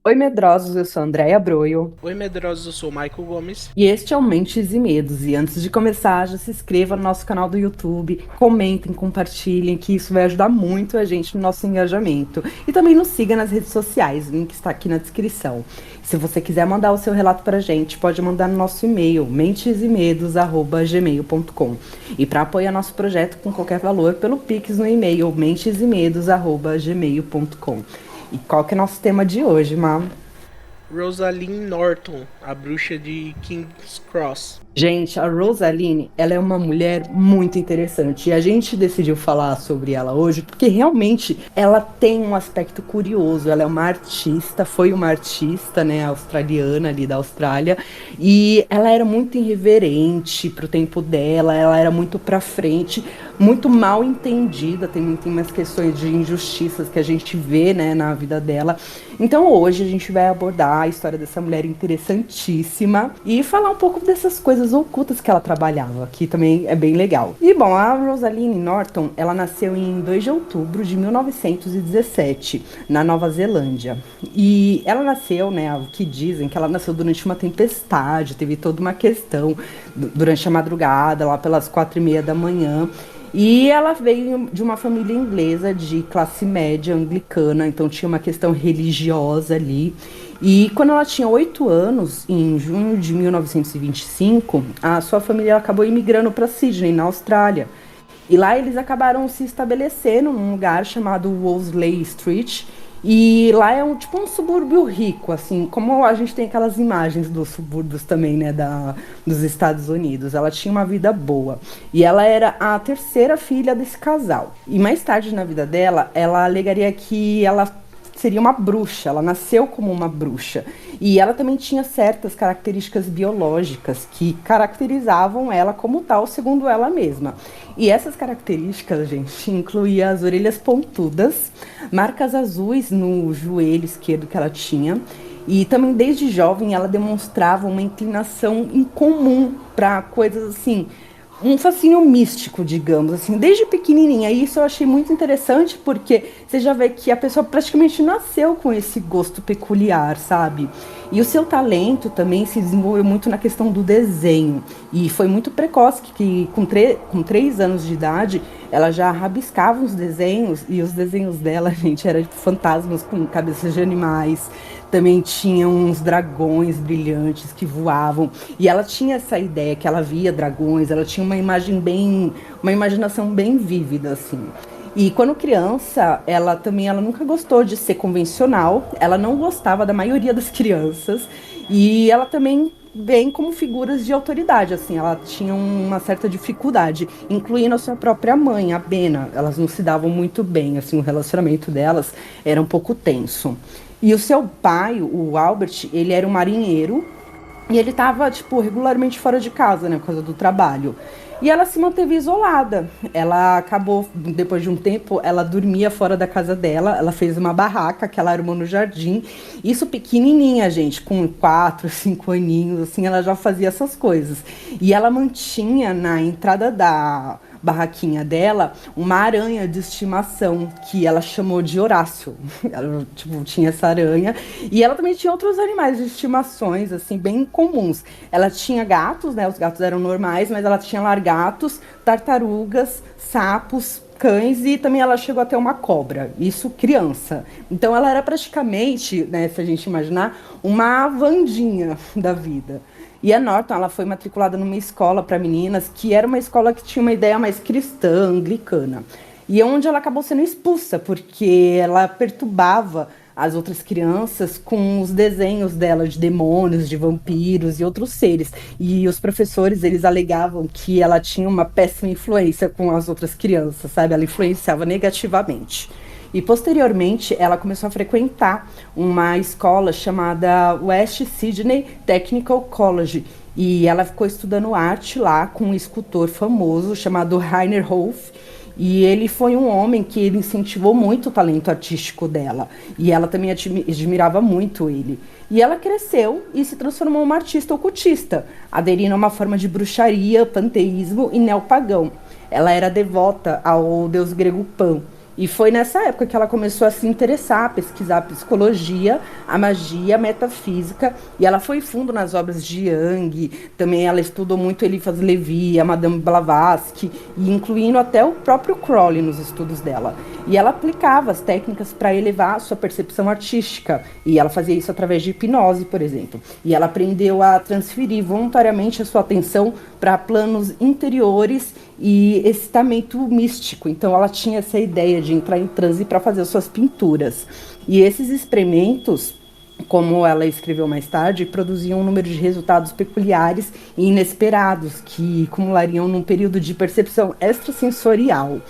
Oi, medrosos, eu sou a Andréia Broio Oi, medrosos, eu sou o Michael Gomes. e este é o Mentes e Medos. E antes de começar, já se inscreva no nosso canal do YouTube, comentem, compartilhem, que isso vai ajudar muito a gente no nosso engajamento. E também nos siga nas redes sociais, o link está aqui na descrição. Se você quiser mandar o seu relato para a gente, pode mandar no nosso e-mail, mentesemedos@gmail.com. E para apoiar nosso projeto com qualquer valor, pelo Pix no e-mail, mentesemedos@gmail.com. E qual que é o nosso tema de hoje, Má? Rosaline Norton, a bruxa de King's Cross. Gente, a Rosaline, ela é uma mulher muito interessante e a gente decidiu falar sobre ela hoje porque realmente ela tem um aspecto curioso. Ela é uma artista, foi uma artista, né, australiana ali da Austrália, e ela era muito irreverente pro tempo dela, ela era muito pra frente, muito mal entendida, tem umas questões de injustiças que a gente vê, né, na vida dela. Então hoje a gente vai abordar a história dessa mulher interessantíssima e falar um pouco dessas coisas ocultas que ela trabalhava, que também é bem legal. E bom, a Rosaline Norton, ela nasceu em 2 de outubro de 1917, na Nova Zelândia. E ela nasceu, né, o que dizem que ela nasceu durante uma tempestade, teve toda uma questão durante a madrugada, lá pelas 4:30 da manhã. E ela veio de uma família inglesa de classe média anglicana, então tinha uma questão religiosa ali. E quando ela tinha 8 anos, em junho de 1925, a sua família acabou imigrando para Sydney, na Austrália. E lá eles acabaram se estabelecendo num lugar chamado Wolseley Street. E lá é tipo um subúrbio rico, assim, como a gente tem aquelas imagens dos subúrbios também, né, dos Estados Unidos. Ela tinha uma vida boa. E ela era a terceira filha desse casal. E mais tarde na vida dela, ela alegaria que ela seria uma bruxa, ela nasceu como uma bruxa. E ela também tinha certas características biológicas que caracterizavam ela como tal, segundo ela mesma. E essas características, gente, incluía as orelhas pontudas, marcas azuis no joelho esquerdo que ela tinha. E também desde jovem ela demonstrava uma inclinação incomum para coisas assim, um fascínio místico, digamos assim, desde pequenininha. E isso eu achei muito interessante porque você já vê que a pessoa praticamente nasceu com esse gosto peculiar, sabe? E o seu talento também se desenvolveu muito na questão do desenho. E foi muito precoce que com 3 anos de idade ela já rabiscava os desenhos, e os desenhos dela, gente, eram tipo fantasmas com cabeças de animais. Também tinha uns dragões brilhantes que voavam. E ela tinha essa ideia que ela via dragões, ela tinha uma imaginação bem vívida, assim. E quando criança, ela nunca gostou de ser convencional, ela não gostava da maioria das crianças, e ela também vem como figuras de autoridade, assim, ela tinha uma certa dificuldade, incluindo a sua própria mãe, a Bena. Elas não se davam muito bem, assim, o relacionamento delas era um pouco tenso. E o seu pai, o Albert, ele era um marinheiro e ele estava, tipo, regularmente fora de casa, né, por causa do trabalho. E ela se manteve isolada. Ela acabou, depois de um tempo, ela dormia fora da casa dela. Ela fez uma barraca que ela armou no jardim. Isso pequenininha, gente, com 4, 5 aninhos, assim, ela já fazia essas coisas. E ela mantinha na entrada da barraquinha dela uma aranha de estimação que ela chamou de Horácio. Ela, tipo, tinha essa aranha. E ela também tinha outros animais de estimações, assim, bem comuns. Ela tinha gatos, né? Os gatos eram normais, mas ela tinha largatos, tartarugas, sapos, cães, e também ela chegou a ter uma cobra, isso criança. Então ela era praticamente, né, se a gente imaginar, uma Wandinha da vida. E a Norton, ela foi matriculada numa escola para meninas, que era uma escola que tinha uma ideia mais cristã, anglicana. E é onde ela acabou sendo expulsa, porque ela perturbava as outras crianças com os desenhos dela de demônios, de vampiros e outros seres. E os professores, eles alegavam que ela tinha uma péssima influência com as outras crianças, sabe? Ela influenciava negativamente. E posteriormente ela começou a frequentar uma escola chamada West Sydney Technical College. E ela ficou estudando arte lá com um escultor famoso chamado Rainer Hof. E ele foi um homem que ele incentivou muito o talento artístico dela. E ela também admirava muito ele. E ela cresceu e se transformou em uma artista ocultista, aderindo a uma forma de bruxaria, panteísmo e neopagão. Ela era devota ao deus grego Pan. E foi nessa época que ela começou a se interessar, a pesquisar a psicologia, a magia, a metafísica, e ela foi fundo nas obras de Jung, também ela estudou muito Eliphas Levi, a Madame Blavatsky, e incluindo até o próprio Crowley nos estudos dela. E ela aplicava as técnicas para elevar a sua percepção artística, e ela fazia isso através de hipnose, por exemplo. E ela aprendeu a transferir voluntariamente a sua atenção para planos interiores e excitamento místico. Então ela tinha essa ideia de entrar em transe para fazer as suas pinturas. E esses experimentos, como ela escreveu mais tarde, produziam um número de resultados peculiares e inesperados que acumulariam num período de percepção extrasensorial.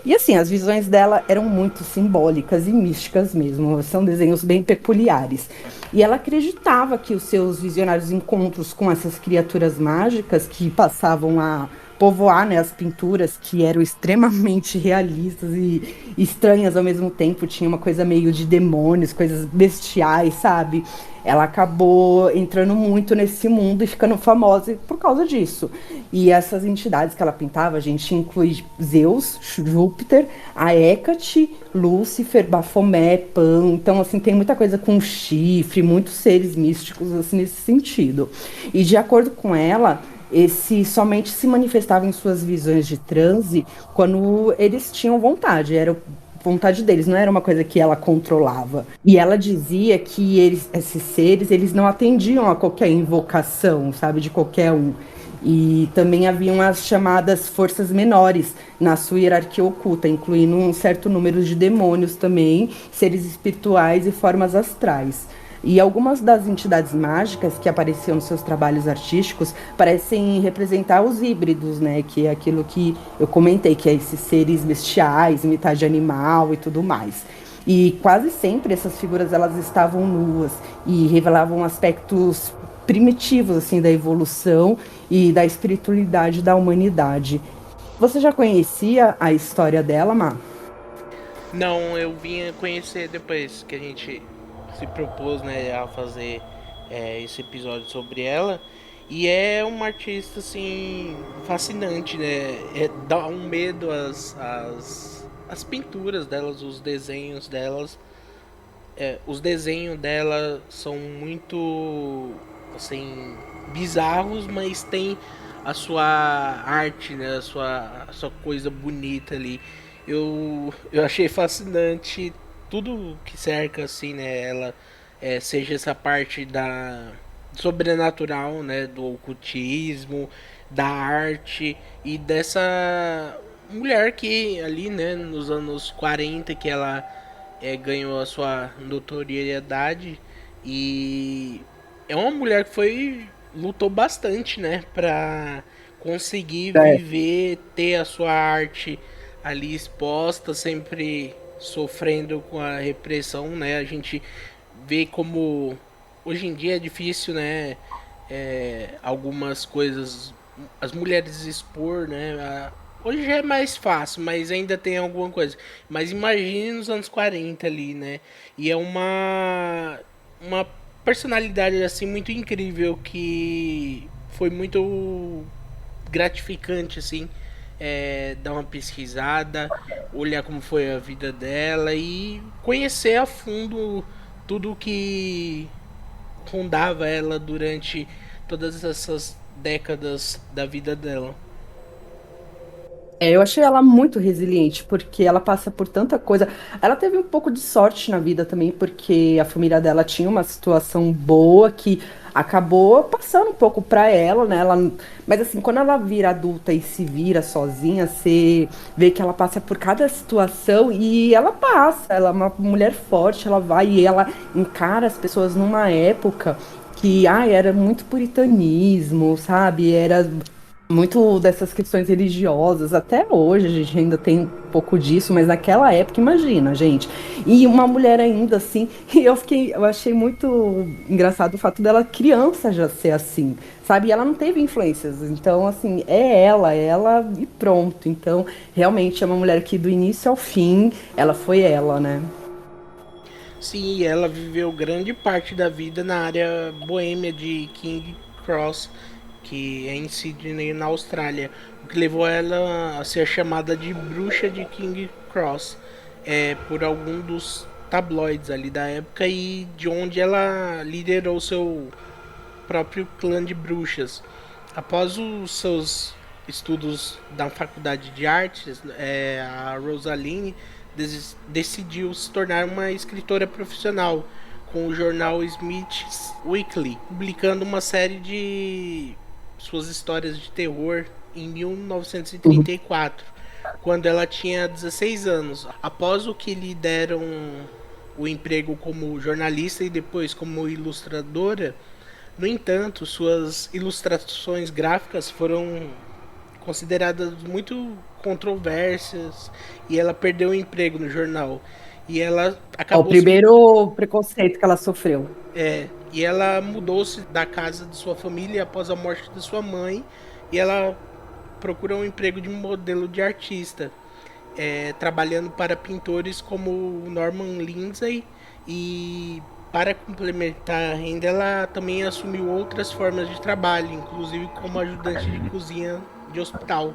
E assim, as visões dela eram muito simbólicas e místicas mesmo, são desenhos bem peculiares. E ela acreditava que os seus visionários encontros com essas criaturas mágicas que passavam a povoar, né, as pinturas, que eram extremamente realistas e estranhas ao mesmo tempo, tinha uma coisa meio de demônios, coisas bestiais, sabe? Ela acabou entrando muito nesse mundo e ficando famosa por causa disso. E essas entidades que ela pintava, a gente inclui Zeus, Júpiter, a Hecate, Lúcifer, Baphomet, Pan. Então, assim, tem muita coisa com chifre, muitos seres místicos, assim, nesse sentido. E de acordo com ela, esse somente se manifestava em suas visões de transe quando eles tinham vontade, era vontade deles, não era uma coisa que ela controlava. E ela dizia que esses seres, eles não atendiam a qualquer invocação, sabe, de qualquer um. E também haviam as chamadas forças menores na sua hierarquia oculta, incluindo um certo número de demônios também, seres espirituais e formas astrais. E algumas das entidades mágicas que apareciam nos seus trabalhos artísticos parecem representar os híbridos, né? Que é aquilo que eu comentei, que é esses seres bestiais, metade animal e tudo mais. E quase sempre essas figuras elas estavam nuas e revelavam aspectos primitivos assim da evolução e da espiritualidade da humanidade. Você já conhecia a história dela, Má? Não, eu vim conhecer depois que a gente se propôs, né, a fazer esse episódio sobre ela. E é uma artista, assim, fascinante, né? Dá um medo as pinturas delas, os desenhos delas. Os desenhos dela são muito, assim, bizarros, mas tem a sua arte, né? A sua coisa bonita ali. Eu achei fascinante tudo que cerca, assim, né? Ela, seja essa parte da sobrenatural, né? Do ocultismo, da arte e dessa mulher que ali, né? Nos anos 40 que ela ganhou a sua notoriedade e é uma mulher que lutou bastante, né, pra conseguir É. viver, ter a sua arte ali exposta, sempre sofrendo com a repressão, né? A gente vê como hoje em dia é difícil, né, algumas coisas as mulheres expor, né? Hoje já é mais fácil, mas ainda tem alguma coisa. Mas imagine nos anos 40 ali, né? E é uma personalidade assim muito incrível que foi muito gratificante assim, dar uma pesquisada, olhar como foi a vida dela e conhecer a fundo tudo que rondava ela durante todas essas décadas da vida dela. Eu achei ela muito resiliente, porque ela passa por tanta coisa. Ela teve um pouco de sorte na vida também, porque a família dela tinha uma situação boa que acabou passando um pouco pra ela, né? Mas assim, quando ela vira adulta e se vira sozinha, você vê que ela passa por cada situação e ela passa. Ela é uma mulher forte, ela vai e ela encara as pessoas numa época que, era muito puritanismo, sabe? Era muito dessas questões religiosas, até hoje a gente ainda tem um pouco disso, mas naquela época, imagina, gente. E uma mulher ainda assim, e eu achei muito engraçado o fato dela criança já ser assim, sabe? E ela não teve influências, então assim, é ela e pronto. Então, realmente é uma mulher que do início ao fim, ela foi ela, né? Sim, ela viveu grande parte da vida na área boêmia de King Cross, que é em Sydney, na Austrália, o que levou ela a ser chamada de bruxa de King Cross. por algum dos tabloides ali da época e de onde ela liderou seu próprio clã de bruxas. Após os seus estudos da faculdade de artes, a Rosaline decidiu se tornar uma escritora profissional com o jornal Smith's Weekly, publicando uma série de suas histórias de terror em 1934, quando ela tinha 16 anos. Após o que lhe deram o emprego como jornalista e depois como ilustradora, no entanto, suas ilustrações gráficas foram consideradas muito controversas e ela perdeu o emprego no jornal. E ela Ó, o acabou se primeiro preconceito que ela sofreu. e ela mudou-se da casa de sua família após a morte de sua mãe e ela procurou um emprego de modelo de artista, trabalhando para pintores como Norman Lindsay e para complementar a renda ela também assumiu outras formas de trabalho, inclusive como ajudante de cozinha de hospital,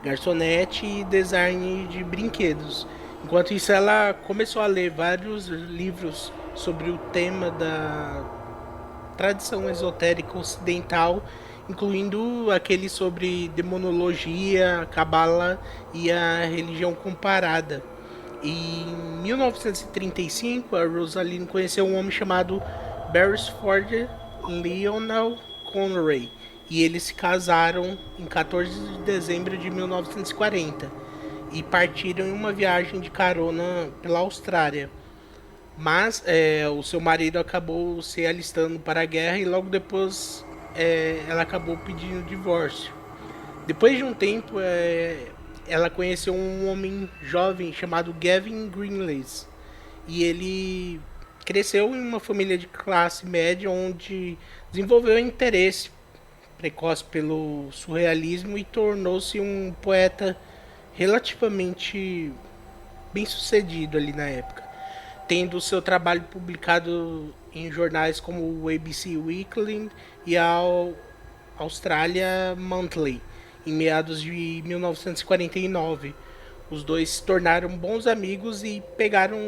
garçonete e design de brinquedos. Enquanto isso, ela começou a ler vários livros sobre o tema da tradição esotérica ocidental, incluindo aquele sobre demonologia, cabala e a religião comparada. E em 1935, a Rosaline conheceu um homem chamado Beresford Lionel Conray, e eles se casaram em 14 de dezembro de 1940 e partiram em uma viagem de carona pela Austrália. Mas o seu marido acabou se alistando para a guerra e logo depois ela acabou pedindo divórcio. Depois de um tempo, ela conheceu um homem jovem chamado Gavin Greenlees e ele cresceu em uma família de classe média onde desenvolveu interesse precoce pelo surrealismo e tornou-se um poeta relativamente bem sucedido ali na época, tendo seu trabalho publicado em jornais como o ABC Weekly e a Australia Monthly em meados de 1949. Os dois se tornaram bons amigos e pegaram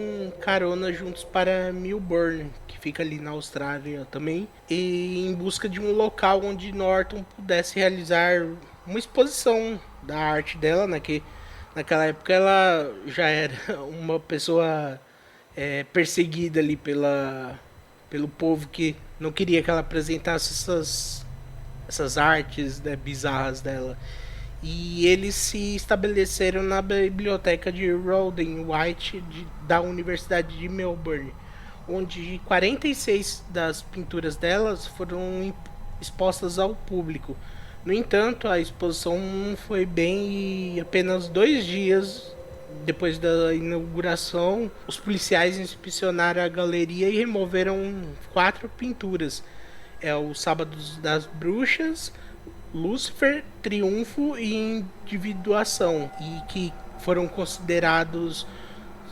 carona juntos para Melbourne, que fica ali na Austrália também, e em busca de um local onde Norton pudesse realizar uma exposição da arte dela, né, que naquela época ela já era uma pessoa perseguida ali pelo povo que não queria que ela apresentasse essas artes, né, bizarras dela. E eles se estabeleceram na biblioteca de Roden White da Universidade de Melbourne, onde 46 das pinturas delas foram expostas ao público. No entanto, a exposição não foi bem e apenas 2 dias depois da inauguração, os policiais inspecionaram a galeria e removeram 4 pinturas. O Sábado das Bruxas, Lúcifer, Triunfo e Individuação, e que foram considerados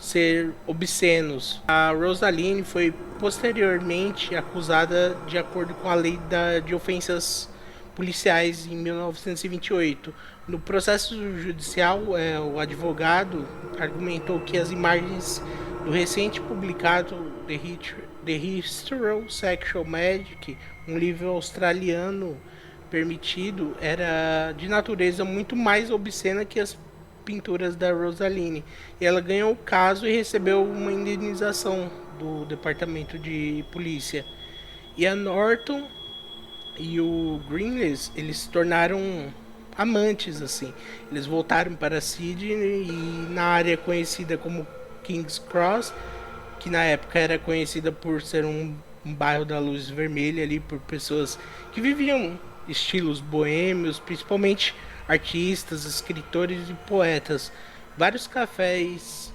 ser obscenos. A Rosaline foi posteriormente acusada de acordo com a lei de ofensas policiais em 1928. No processo judicial, o advogado argumentou que as imagens do recente publicado The History of Sexual Magic, um livro australiano permitido, era de natureza muito mais obscena que as pinturas da Rosaline. E ela ganhou o caso e recebeu uma indenização do departamento de polícia. E a Norton e o Greenlees, eles se tornaram amantes, assim. Eles voltaram para Sydney e na área conhecida como King's Cross, que na época era conhecida por ser um bairro da luz vermelha ali, por pessoas que viviam estilos boêmios, principalmente artistas, escritores e poetas. Vários cafés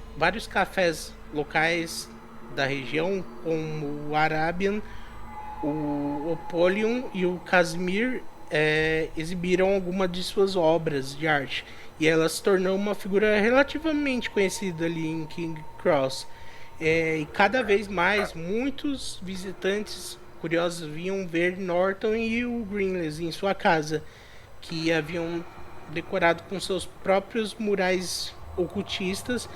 locais da região, como o Arabian, o Apollyon e o Casimir, exibiram algumas de suas obras de arte e ela se tornou uma figura relativamente conhecida ali em King Cross. E cada vez mais muitos visitantes curiosos vinham ver Norton e o Greenlees em sua casa, que haviam decorado com seus próprios murais ocultistas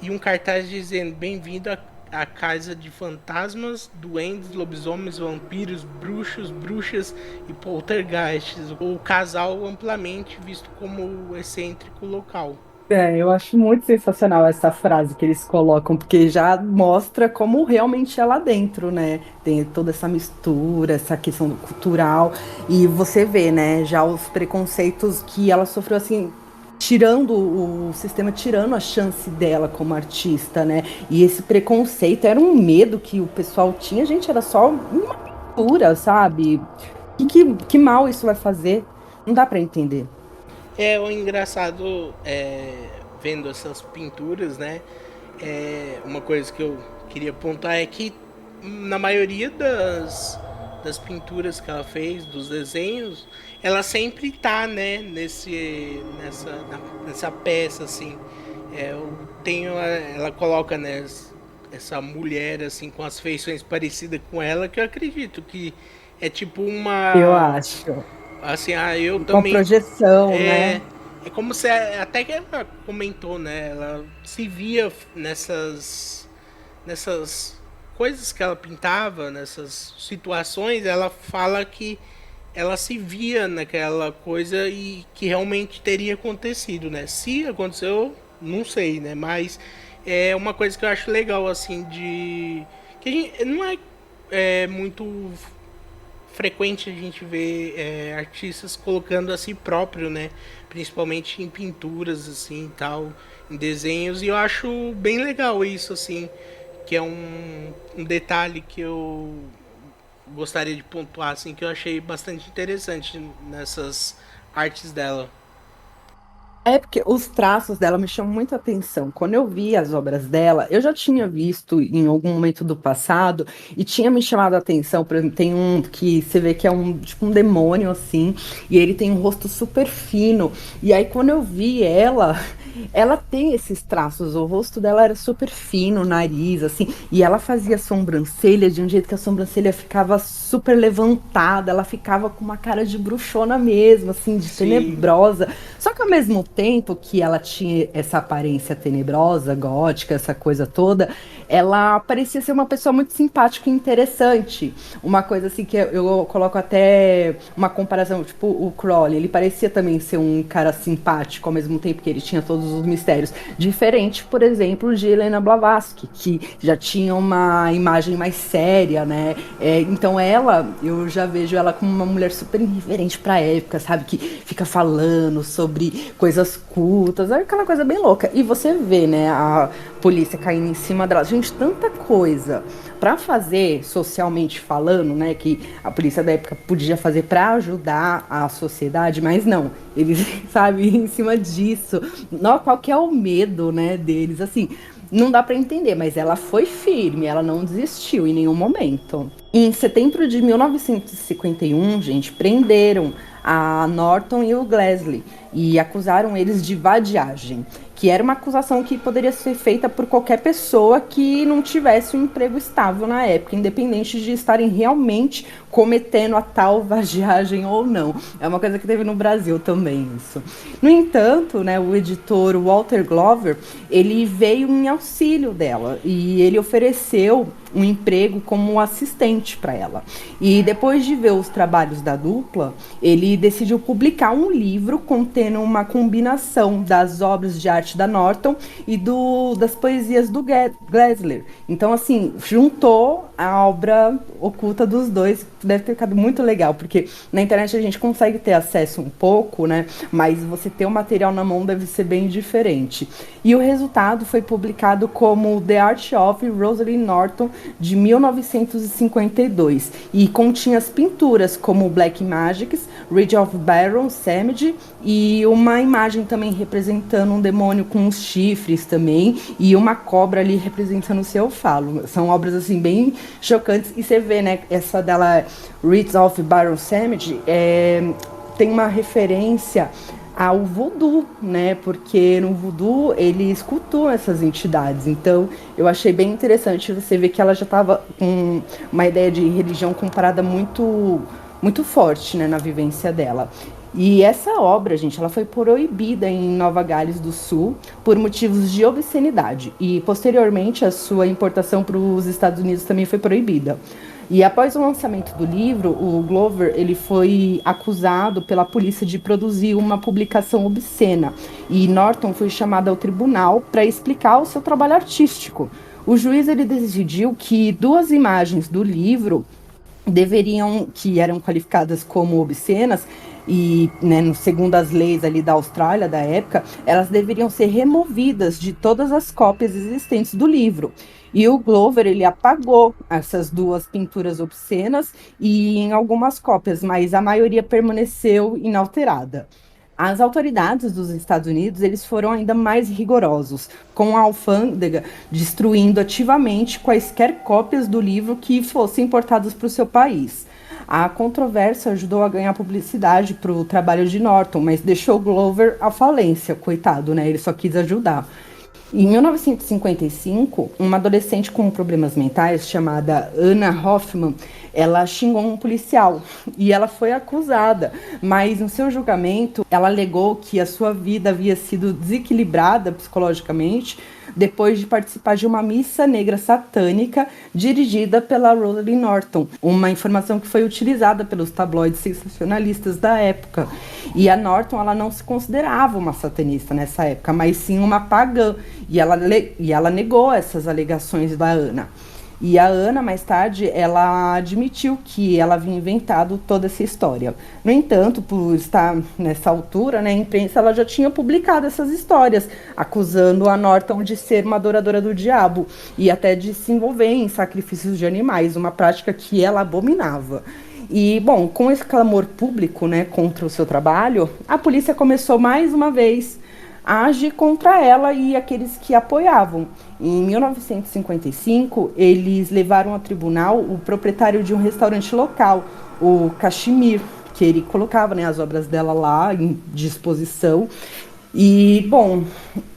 e um cartaz dizendo: "Bem-vindo à casa de fantasmas, duendes, lobisomens, vampiros, bruxos, bruxas e poltergeists. O casal amplamente visto como o excêntrico local." Eu acho muito sensacional essa frase que eles colocam, porque já mostra como realmente é lá dentro, né? Tem toda essa mistura, essa questão cultural, e você vê, né, já os preconceitos que ela sofreu, assim, tirando o sistema, tirando a chance dela como artista, né? E esse preconceito era um medo que o pessoal tinha, gente, era só uma pintura, sabe? Que mal isso vai fazer? Não dá pra entender. É o engraçado, vendo essas pinturas, né? Uma coisa que eu queria pontuar é que na maioria das pinturas que ela fez, dos desenhos, ela sempre tá, né, nessa peça, assim. Eu tenho, ela coloca, né, essa mulher, assim, com as feições parecidas com ela, que eu acredito que é tipo Eu uma, acho. assim, eu Uma também projeção, é, né? é como se até que ela comentou, né? Ela se via nessas coisas que ela pintava, nessas situações, ela fala que ela se via naquela coisa e que realmente teria acontecido, né? Se aconteceu, não sei, né? Mas é uma coisa que eu acho legal, assim, de que a gente não muito frequente a gente ver artistas colocando a si próprio, né? Principalmente em pinturas, assim, tal, em desenhos. E eu acho bem legal isso, assim, que é um detalhe que eu gostaria de pontuar, assim, que eu achei bastante interessante nessas artes dela. É porque os traços dela me chamam muita atenção. Quando eu vi as obras dela, eu já tinha visto em algum momento do passado e tinha me chamado a atenção. Por exemplo, tem um que você vê que é um tipo um demônio assim, e ele tem um rosto super fino. E aí quando eu vi ela, ela tem esses traços. O rosto dela era super fino, o nariz assim, e ela fazia sobrancelha de um jeito que a sobrancelha ficava super levantada, ela ficava com uma cara de bruxona mesmo, assim, de Sim, tenebrosa. Só que ao mesmo tempo que ela tinha essa aparência tenebrosa, gótica, essa coisa toda, ela parecia ser uma pessoa muito simpática e interessante. Uma coisa assim que eu coloco até uma comparação, tipo o Crowley, ele parecia também ser um cara simpático ao mesmo tempo que ele tinha todos os mistérios. Diferente, por exemplo, de Helena Blavatsky, que já tinha uma imagem mais séria, né? Então ela, eu já vejo ela como uma mulher super irreverente pra época, sabe? Que fica falando sobre coisas cultas, é aquela coisa bem louca. E você vê, né, a polícia caindo em cima dela. Gente, tanta coisa para fazer socialmente falando, né, que a polícia da época podia fazer para ajudar a sociedade, mas não, eles, sabe, em cima disso. Não, qual que é o medo, né, deles, assim, não dá para entender, mas ela foi firme, ela não desistiu em nenhum momento. Em setembro de 1951, gente, prenderam a Norton e o Gleasley e acusaram eles de vadiagem, que era uma acusação que poderia ser feita por qualquer pessoa que não tivesse um emprego estável na época, independente de estarem realmente cometendo a tal vadiagem ou não. É uma coisa que teve no Brasil também isso. No entanto, né, o editor Walter Glover, ele veio em auxílio dela e ele ofereceu um emprego como assistente para ela. E depois de ver os trabalhos da dupla, ele decidiu publicar um livro contendo uma combinação das obras de arte da Norton e das poesias do Gessler. Então, assim, juntou a obra oculta dos dois. Deve ter ficado muito legal, porque na internet a gente consegue ter acesso um pouco, né? Mas você ter o material na mão deve ser bem diferente. E o resultado foi publicado como The Art of Rosalind Norton, de 1952, e continha as pinturas como Black Magics, Ridge of Baron Samedi, e uma imagem também representando um demônio com uns chifres também, e uma cobra ali representando o seu falo. São obras assim bem chocantes, e você vê, né, essa dela, Ridge of Baron Samedi, tem uma referência ao voodoo, né? Porque no voodoo eles cultuam essas entidades. Então, eu achei bem interessante você ver que ela já estava com uma ideia de religião comparada muito muito forte, né, na vivência dela. E essa obra, gente, ela foi proibida em Nova Gales do Sul por motivos de obscenidade. E posteriormente a sua importação para os Estados Unidos também foi proibida. E após o lançamento do livro, o Glover ele foi acusado pela polícia de produzir uma publicação obscena. E Norton foi chamado ao tribunal para explicar o seu trabalho artístico. O juiz ele decidiu que duas imagens do livro deveriam, que eram qualificadas como obscenas, e, né, segundo as leis ali da Austrália da época, elas deveriam ser removidas de todas as cópias existentes do livro. E o Glover ele apagou essas duas pinturas obscenas e em algumas cópias, mas a maioria permaneceu inalterada. As autoridades dos Estados Unidos eles foram ainda mais rigorosos, com a alfândega destruindo ativamente quaisquer cópias do livro que fossem importadas para o seu país. A controvérsia ajudou a ganhar publicidade para o trabalho de Norton, mas deixou Glover à falência, coitado, né? Ele só quis ajudar. Em 1955, uma adolescente com problemas mentais chamada Anna Hoffman, ela xingou um policial e ela foi acusada, mas no seu julgamento ela alegou que a sua vida havia sido desequilibrada psicologicamente depois de participar de uma missa negra satânica dirigida pela Rosalie Norton, uma informação que foi utilizada pelos tabloides sensacionalistas da época. E a Norton ela não se considerava uma satanista nessa época, mas sim uma pagã, e ela negou essas alegações da Ana. E a Ana, mais tarde, ela admitiu que ela havia inventado toda essa história. No entanto, por estar nessa altura, né, a imprensa ela já tinha publicado essas histórias, acusando a Norton de ser uma adoradora do diabo e até de se envolver em sacrifícios de animais, uma prática que ela abominava. E, bom, com esse clamor público, né, contra o seu trabalho, a polícia começou mais uma vez age contra ela e aqueles que apoiavam. Em 1955, eles levaram a tribunal o proprietário de um restaurante local, o Kashmir, que ele colocava, né, as obras dela lá em disposição. E, bom,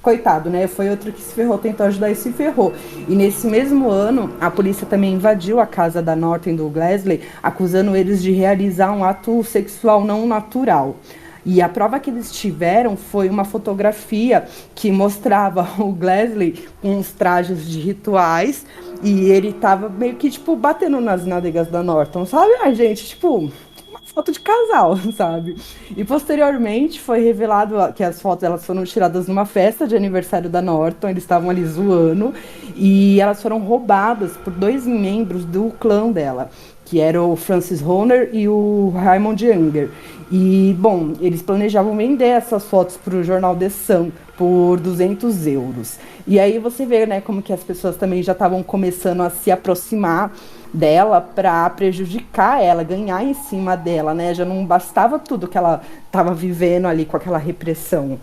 coitado, né? Foi outro que se ferrou, tentou ajudar e se ferrou. E nesse mesmo ano, a polícia também invadiu a casa da Norton e do Glassley, acusando eles de realizar um ato sexual não natural. E a prova que eles tiveram foi uma fotografia que mostrava o Glassley com uns trajes de rituais e ele tava meio que, tipo, batendo nas nádegas da Norton, sabe? A gente, tipo, uma foto de casal, sabe? E posteriormente foi revelado que as fotos elas foram tiradas numa festa de aniversário da Norton, eles estavam ali zoando, e elas foram roubadas por dois membros do clã dela, que era o Francis Horner e o Raymond Younger. E, bom, eles planejavam vender essas fotos para o jornal The Sun por 200 euros. E aí você vê, né, como que as pessoas também já estavam começando a se aproximar dela para prejudicar ela, ganhar em cima dela, né? Já não bastava tudo que ela estava vivendo ali com aquela repressão.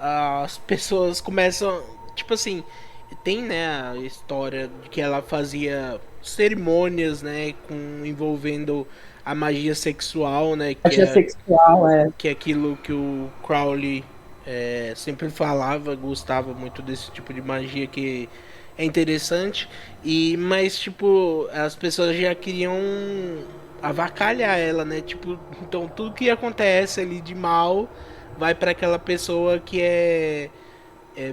As pessoas começam, tipo assim, tem, né, a história de que ela fazia cerimônias, né, envolvendo a magia sexual, né, Magia sexual, é. que é aquilo que o Crowley sempre falava, gostava muito desse tipo de magia que é interessante, mas tipo, as pessoas já queriam avacalhar ela, né? Tipo, então tudo que acontece ali de mal vai para aquela pessoa que é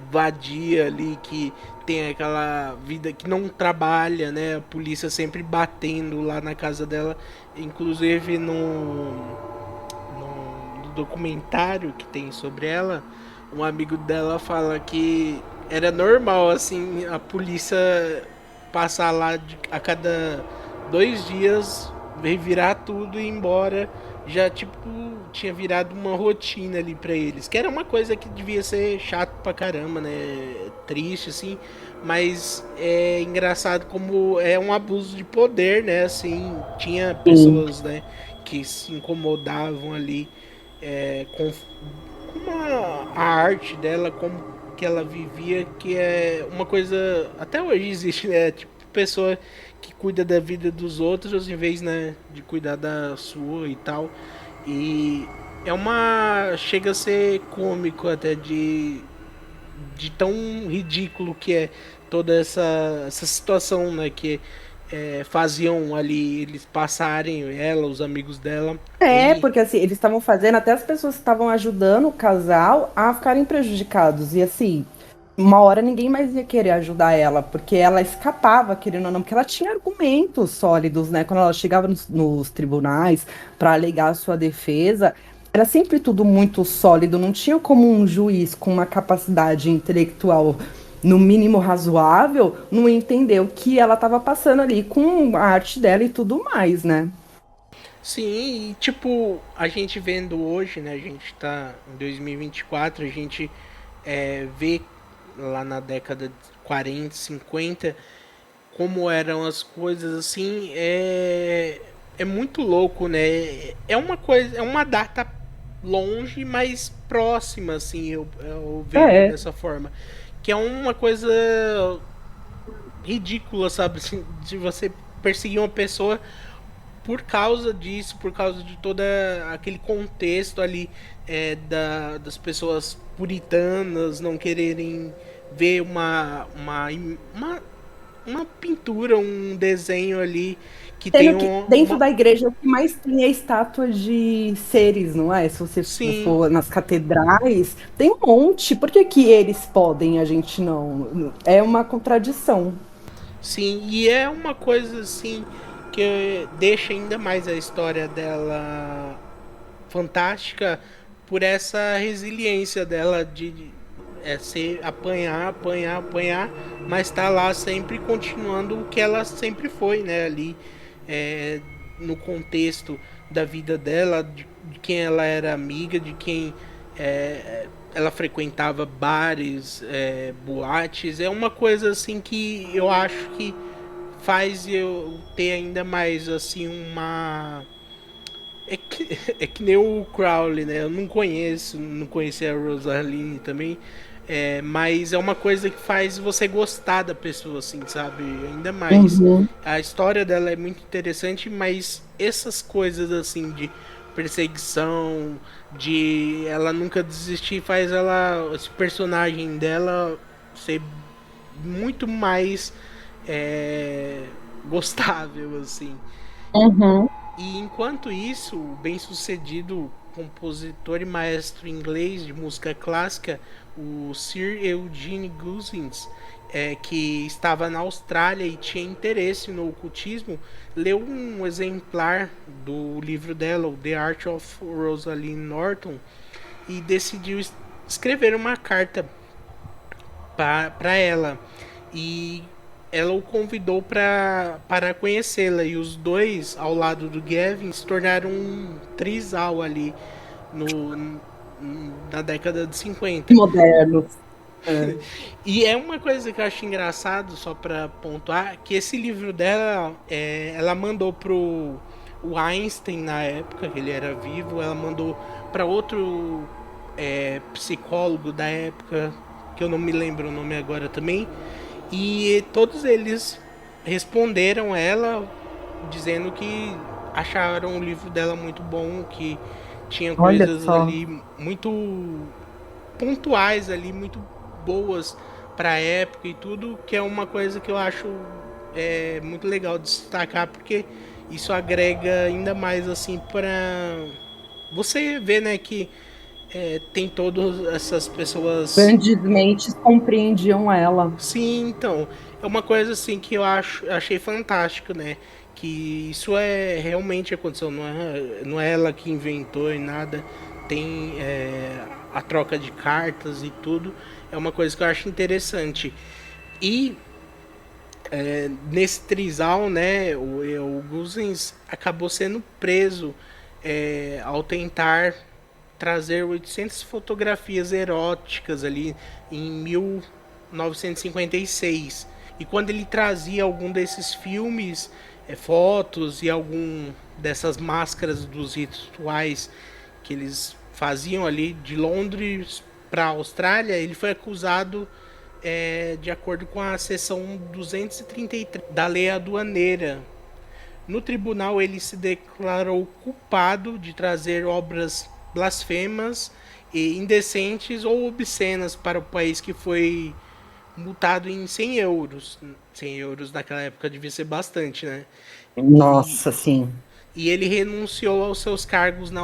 vadia ali, que tem aquela vida que não trabalha, né? A polícia sempre batendo lá na casa dela, inclusive no documentário que tem sobre ela, um amigo dela fala que era normal assim a polícia passar lá a cada 2 dias, revirar tudo e ir embora. Já tipo tinha virado uma rotina ali pra eles, que era uma coisa que devia ser chato pra caramba, né? Triste assim, mas é engraçado como é um abuso de poder, né? Assim, tinha pessoas, né, que se incomodavam ali com a arte dela, como que ela vivia, que é uma coisa até hoje existe, né? Tipo, pessoa que cuida da vida dos outros em vez, né, de cuidar da sua e tal. E chega a ser cômico até de tão ridículo que é toda essa situação, né, que faziam ali eles passarem, ela, os amigos dela. É, E porque assim, eles estavam fazendo, até as pessoas que estavam ajudando o casal a ficarem prejudicados. E assim, uma hora ninguém mais ia querer ajudar ela, porque ela escapava, querendo ou não, porque ela tinha argumentos sólidos, né? Quando ela chegava nos tribunais para alegar a sua defesa, era sempre tudo muito sólido, não tinha como um juiz com uma capacidade intelectual no mínimo razoável não entender o que ela estava passando ali com a arte dela e tudo mais, né? sim, e tipo, a gente vendo hoje, né? A gente tá em 2024, a gente vê lá na década de 40, 50 como eram as coisas assim, é muito louco, né? É uma coisa, é uma data longe, mas próxima, assim, eu vejo É, dessa forma. Que é uma coisa ridícula, sabe? Assim, de você perseguir uma pessoa por causa disso, por causa de todo aquele contexto ali das pessoas puritanas não quererem ver uma pintura, um desenho ali que tem sendo que dentro uma. da igreja o que mais tem é estátua de seres, não é? Se você Sim, for nas catedrais, tem um monte. Por que que eles podem e a gente não? É uma contradição. sim, e é uma coisa assim que deixa ainda mais a história dela fantástica por essa resiliência dela de ser apanhar, apanhar, apanhar, mas tá lá sempre continuando o que ela sempre foi, né? Ali é, no contexto da vida dela, de quem ela era amiga, de quem ela frequentava bares, boates. É uma coisa assim que eu acho que faz eu ter ainda mais assim uma é que nem o Crowley, né? Eu não conheço, não conheci a Rosaline também. Mas é uma coisa que faz você gostar da pessoa, assim, sabe? Ainda mais. Uhum. A história dela é muito interessante, mas essas coisas, assim, de perseguição, de ela nunca desistir, faz ela, esse personagem dela ser muito mais gostável, assim. Uhum. E enquanto isso, o bem-sucedido compositor e maestro inglês de música clássica, o Sir Eugene Goosens, que estava na Austrália e tinha interesse no ocultismo, leu um exemplar do livro dela, o The Art of Rosaline Norton, e decidiu escrever uma carta para ela. E ela o convidou para conhecê-la. E os dois, ao lado do Gavin, se tornaram um trisal ali no, na década de 50. Modernos. É. E é uma coisa que eu acho engraçado, só para pontuar, que esse livro dela, ela mandou pro o Einstein na época, que ele era vivo, ela mandou para outro psicólogo da época, que eu não me lembro o nome agora também, e todos eles responderam ela dizendo que acharam o livro dela muito bom, que tinha Olha coisas só. ali muito pontuais ali, muito boas para a época e tudo, que é uma coisa que eu acho muito legal de destacar, porque isso agrega ainda mais assim para você ver, né, que tem todas essas pessoas. Grandes mentes compreendiam ela. Sim, então, é uma coisa assim que achei fantástico, né? Que isso realmente aconteceu, não é ela que inventou e nada. Tem a troca de cartas e tudo. É uma coisa que eu acho interessante. E nesse trisal, né, o Guzens acabou sendo preso ao tentar trazer 800 fotografias eróticas ali em 1956. E quando ele trazia algum desses filmes, fotos e algum dessas máscaras dos rituais que eles faziam ali de Londres para a Austrália, ele foi acusado de acordo com a seção 233 da lei aduaneira. No tribunal, ele se declarou culpado de trazer obras blasfemas e indecentes ou obscenas para o país que foi multado em 100 euros. 100 euros naquela época devia ser bastante, né? E, Nossa, sim. e ele renunciou aos seus cargos na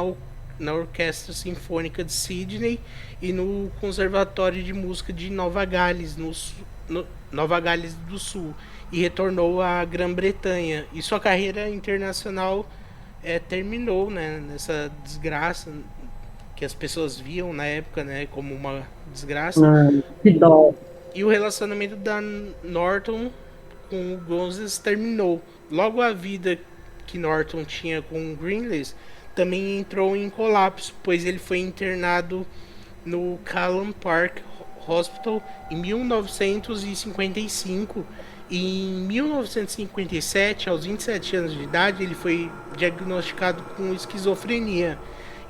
Orquestra Sinfônica de Sydney e no Conservatório de Música de Nova Gales, Nova Gales do Sul, e retornou à Grã-Bretanha. E sua carreira internacional terminou, né, nessa desgraça que as pessoas viam na época, né, como uma desgraça. Que dó. E o relacionamento da Norton com o Gonzalez terminou. Logo a vida que Norton tinha com o Greenleaf também entrou em colapso, pois ele foi internado no Callan Park Hospital em 1955 e em 1957, aos 27 anos de idade, ele foi diagnosticado com esquizofrenia.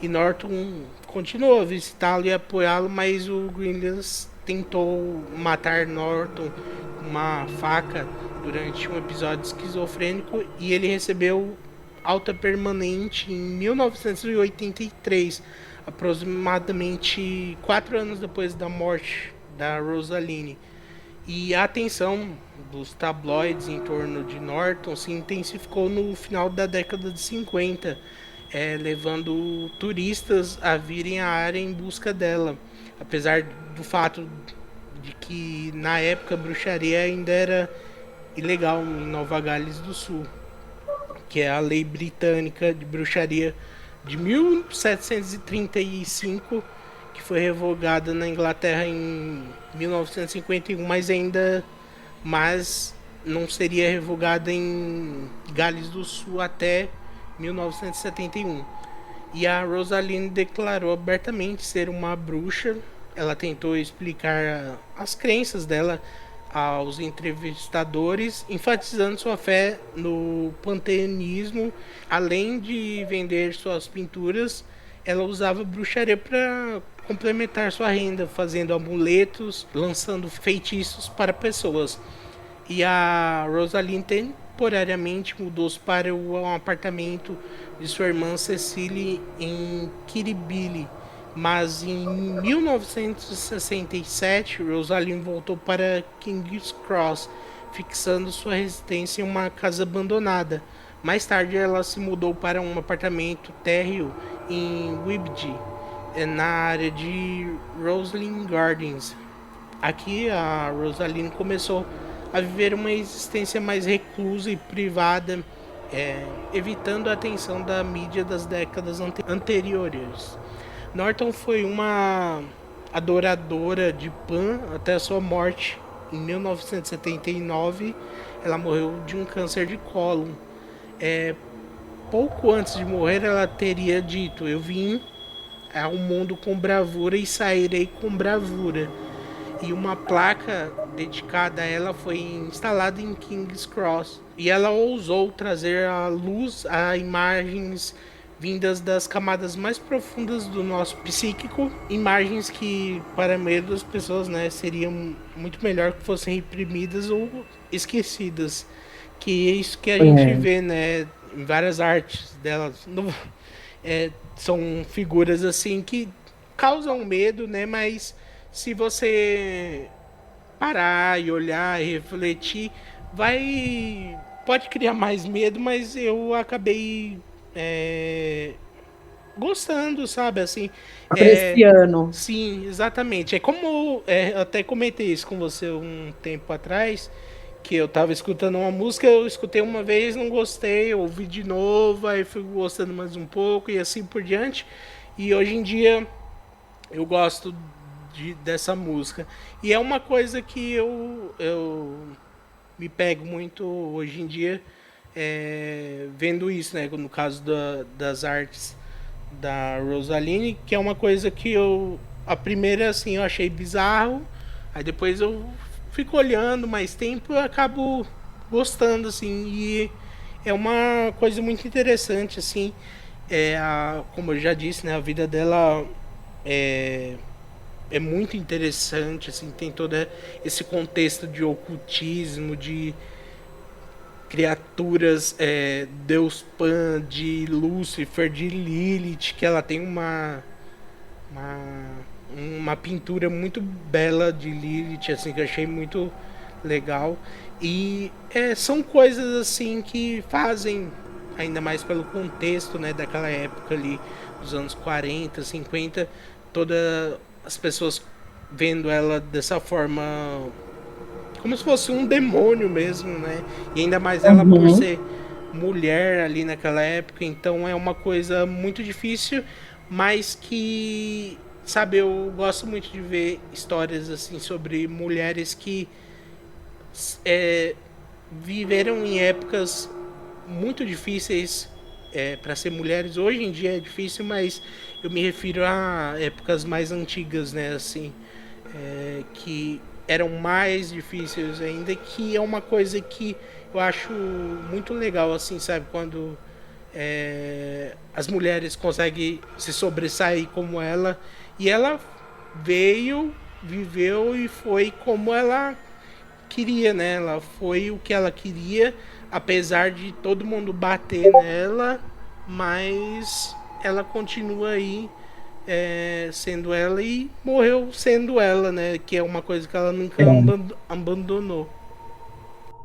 E Norton continuou a visitá-lo e apoiá-lo, mas o Greenleaf tentou matar Norton com uma faca durante um episódio esquizofrênico e ele recebeu alta permanente em 1983, aproximadamente 4 anos depois da morte da Rosaline. E a atenção dos tabloides em torno de Norton se intensificou no final da década de 50, levando turistas a virem à área em busca dela, apesar do fato de que na época a bruxaria ainda era ilegal em Nova Gales do Sul, que é a lei britânica de bruxaria de 1735, que foi revogada na Inglaterra em 1951, mas não seria revogada em Gales do Sul até 1971. E a Rosaline declarou abertamente ser uma bruxa. Ela tentou explicar as crenças dela aos entrevistadores, enfatizando sua fé no panteísmo. Além de vender suas pinturas, ela usava bruxaria para complementar sua renda, fazendo amuletos, lançando feitiços para pessoas. E a Rosaline temporariamente mudou-se para um apartamento de sua irmã Cecily em Kirribilli. Mas em 1967, Rosaline voltou para King's Cross, fixando sua residência em uma casa abandonada. Mais tarde, ela se mudou para um apartamento térreo em Wibdey, na área de Roslyn Gardens. Aqui, a Rosaline começou a viver uma existência mais reclusa e privada, evitando a atenção da mídia das décadas anteriores. Norton foi uma adoradora de Pan até a sua morte em 1979. Ela morreu de um câncer de cólon. Pouco antes de morrer, ela teria dito: eu vim ao mundo com bravura e sairei com bravura. E uma placa dedicada a ela foi instalada em King's Cross. E ela ousou trazer à luz a imagens vindas das camadas mais profundas do nosso psíquico, imagens que, para a maioria das pessoas, né, seriam muito melhor que fossem reprimidas ou esquecidas. Que é isso que a gente vê, né, em várias artes delas. São figuras assim que causam medo, né, mas se você parar e olhar e refletir, pode criar mais medo, mas eu acabei gostando, sabe, assim, Apreciando. sim, exatamente, como eu até comentei isso com você um tempo atrás, que eu tava escutando uma música, eu escutei uma vez, não gostei, ouvi de novo, aí fui gostando mais um pouco e assim por diante, e hoje em dia eu gosto dessa música. E é uma coisa que eu me pego muito hoje em dia, vendo isso, né? No caso das artes da Rosaline, que é uma coisa que a primeira, assim, eu achei bizarro, aí depois eu fico olhando mais tempo e eu acabo gostando, assim, e é uma coisa muito interessante, assim, como eu já disse, né? A vida dela é muito interessante, assim, tem todo esse contexto de ocultismo, de criaturas, Deus Pan, de Lúcifer, de Lilith, que ela tem uma uma pintura muito bela de Lilith, assim, que eu achei muito legal. E são coisas assim que fazem, ainda mais pelo contexto, né, daquela época ali, dos anos 40, 50, todas as pessoas vendo ela dessa forma, como se fosse um demônio mesmo, né? E ainda mais ela por Uhum. ser mulher ali naquela época, então é uma coisa muito difícil, mas que, sabe, eu gosto muito de ver histórias assim sobre mulheres que é, viveram em épocas muito difíceis para ser mulheres. Hoje em dia é difícil, mas eu me refiro a épocas mais antigas, né? Assim, que eram mais difíceis ainda, que é uma coisa que eu acho muito legal, assim, sabe? Quando as mulheres conseguem se sobressair como ela. E ela veio, viveu e foi como ela queria, né? Ela foi o que ela queria, apesar de todo mundo bater nela, mas ela continua aí sendo ela e morreu sendo ela, né? Que é uma coisa que ela nunca abandonou.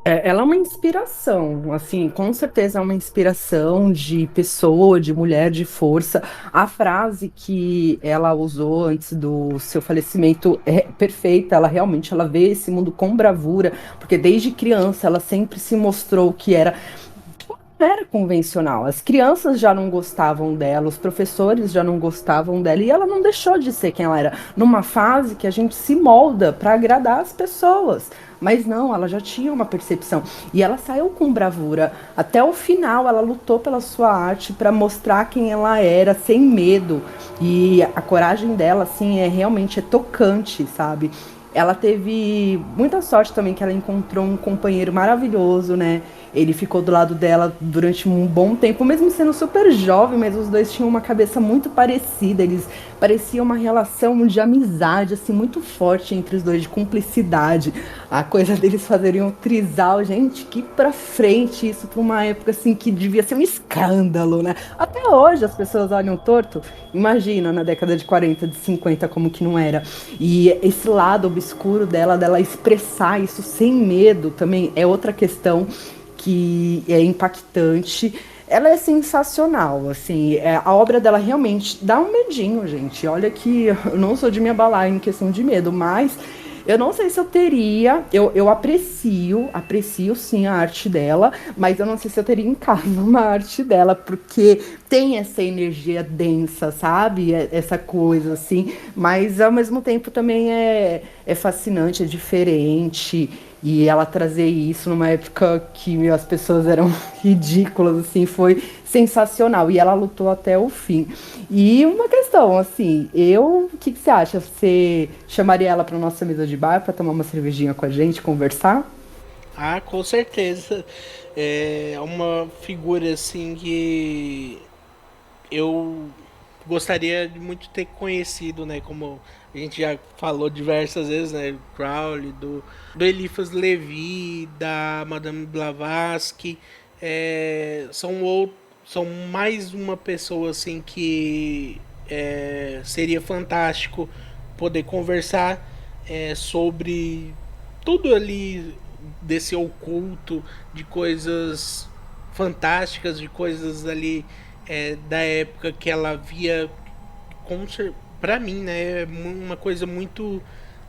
Ela é uma inspiração, assim, com certeza é uma inspiração de pessoa, de mulher, de força. A frase que ela usou antes do seu falecimento é perfeita. Ela realmente ela vê esse mundo com bravura, porque desde criança ela sempre se mostrou que era convencional. As crianças já não gostavam dela, os professores já não gostavam dela, e ela não deixou de ser quem ela era. Numa fase que a gente se molda para agradar as pessoas. Mas não, ela já tinha uma percepção. E ela saiu com bravura. Até o final, ela lutou pela sua arte para mostrar quem ela era, sem medo. E a coragem dela, assim, realmente tocante, sabe? Ela teve muita sorte também que ela encontrou um companheiro maravilhoso, né? Ele ficou do lado dela durante um bom tempo, mesmo sendo super jovem, mas os dois tinham uma cabeça muito parecida. Eles pareciam uma relação de amizade, assim, muito forte entre os dois, de cumplicidade. A coisa deles fazerem um trisal, gente, que pra frente isso pra uma época, assim, que devia ser um escândalo, né? Até hoje as pessoas olham torto. Imagina, na década de 40, de 50, como que não era. E esse lado obscuro dela expressar isso sem medo também é outra questão que é impactante. Ela é sensacional, assim, a obra dela realmente dá um medinho, gente. Olha que eu não sou de me abalar em questão de medo, mas eu não sei se eu teria, eu aprecio sim a arte dela, mas eu não sei se eu teria em casa uma arte dela, porque tem essa energia densa, sabe? Essa coisa, assim, mas ao mesmo tempo também é fascinante, é diferente. E ela trazer isso numa época que meu, as pessoas eram ridículas, assim, foi sensacional. E ela lutou até o fim. E uma questão, assim, o que você acha? Você chamaria ela para nossa mesa de bar para tomar uma cervejinha com a gente, conversar? Ah, com certeza. É uma figura assim que eu gostaria de muito ter conhecido, né? Como a gente já falou diversas vezes, né? Do Crowley, do Eliphas Levi, da Madame Blavatsky. São mais uma pessoa assim que seria fantástico poder conversar sobre tudo ali desse oculto, de coisas fantásticas, de coisas ali da época que ela via, pra mim, né, é uma coisa muito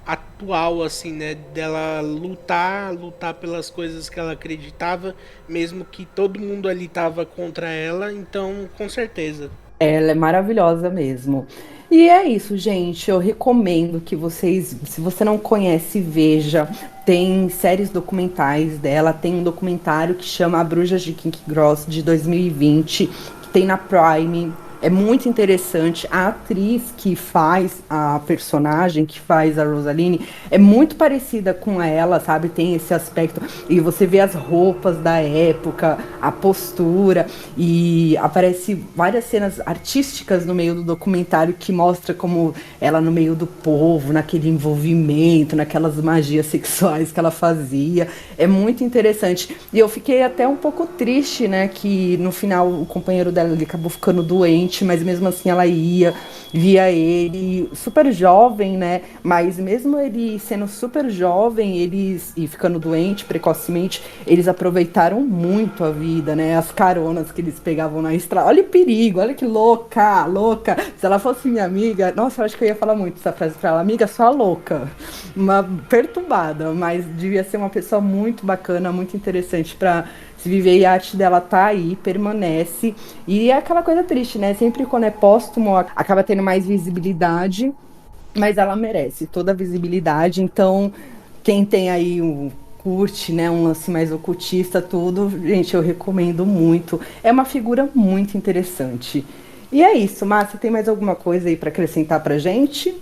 atual, assim, né, dela lutar pelas coisas que ela acreditava, mesmo que todo mundo ali tava contra ela, então, com certeza. Ela é maravilhosa mesmo. E é isso, gente. Eu recomendo que vocês, se você não conhece, veja. Tem séries documentais dela. Tem um documentário que chama A Bruxa de King Cross de 2020, que tem na Prime. É muito interessante. A atriz que faz a personagem, que faz a Rosaline, é muito parecida com ela, sabe? Tem esse aspecto. E você vê as roupas da época, a postura, e aparece várias cenas artísticas no meio do documentário que mostra como ela no meio do povo, naquele envolvimento, naquelas magias sexuais que ela fazia. É muito interessante. E eu fiquei até um pouco triste, né? Que no final o companheiro dela ele acabou ficando doente. doente, mas mesmo assim ela ia, via ele super jovem, né? Mas mesmo ele sendo super jovem, eles e ficando doente precocemente, eles aproveitaram muito a vida, né? As caronas que eles pegavam na estrada. Olha o perigo, olha que louca, louca. Se ela fosse minha amiga, nossa, eu acho que eu ia falar muito essa frase pra ela, amiga, sua louca. Uma perturbada, mas devia ser uma pessoa muito bacana, muito interessante pra se viver, e a arte dela tá aí, permanece. E é aquela coisa triste, né? Sempre quando é póstumo, acaba tendo mais visibilidade, mas ela merece toda a visibilidade. Então, quem tem aí um curte, né, um lance mais ocultista, tudo, gente, eu recomendo muito. É uma figura muito interessante. E é isso, Márcia, tem mais alguma coisa aí para acrescentar pra gente?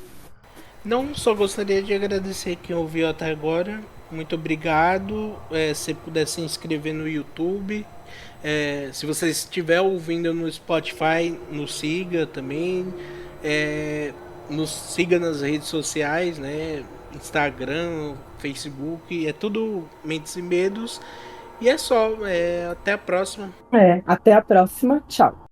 Não, só gostaria de agradecer quem ouviu até agora. Muito obrigado. Se puder se inscrever no YouTube. Se você estiver ouvindo no Spotify, nos siga também. Nos siga nas redes sociais, né? Instagram, Facebook. É tudo Mentes e Medos. E é só. Até a próxima. Até a próxima. Tchau.